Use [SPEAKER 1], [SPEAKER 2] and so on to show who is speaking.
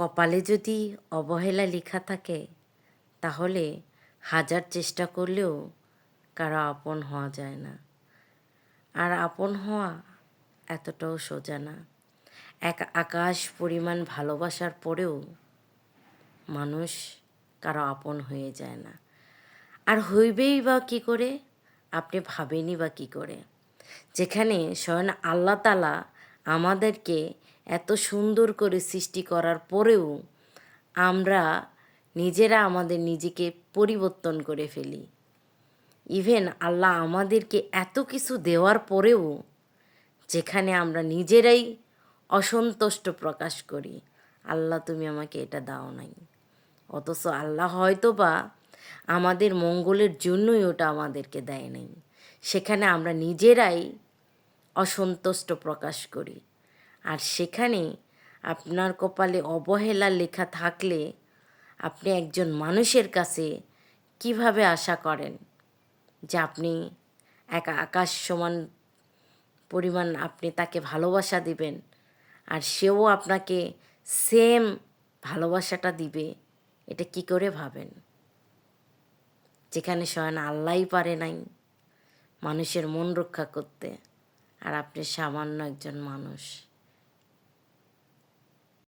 [SPEAKER 1] কপালে যদি অবহেলা লেখা থাকে তাহলে হাজার চেষ্টা করলেও কারো আপন হওয়া যায় না। আর আপন হওয়া এতটাও সোজা না। এক আকাশ পরিমাণ ভালোবাসার পরেও মানুষ কারো আপন হয়ে যায় না। আর হইবেই বা কী করে? আপনি ভাবেনই বা কী করে? যেখানে স্বয়ং আল্লাহ তাআলা আমাদেরকে এত সুন্দর করে সৃষ্টি করার পরেও আমরা নিজেরা আমাদের নিজেকে পরিবর্তন করে ফেলি। ইভেন আল্লাহ আমাদেরকে এত কিছু দেওয়ার পরেও যেখানে আমরা নিজেরাই অসন্তুষ্ট প্রকাশ করি, আল্লাহ তুমি আমাকে এটা দাও নাই। অথচ আল্লাহ হয়তো বা আমাদের মঙ্গলের জন্যই ওটা আমাদেরকে দেয় নাই। সেখানে আমরা নিজেরাই অসন্তুষ্ট প্রকাশ করি। আর সেখানে আপনার কপালে অবহেলা লেখা থাকলে আপনি একজন মানুষের কাছে কিভাবে আশা করেন যে আপনি এক আকাশ সমান পরিমাণ আপনি তাকে ভালোবাসা দিবেন আর সেও আপনাকে সেম ভালোবাসাটা দিবে? এটা কি করে ভাবেন? যেখানে স্বয়ং আল্লাহই পারে নাই মানুষের মন রক্ষা করতে, আর আপনি সামান্য একজন মানুষ।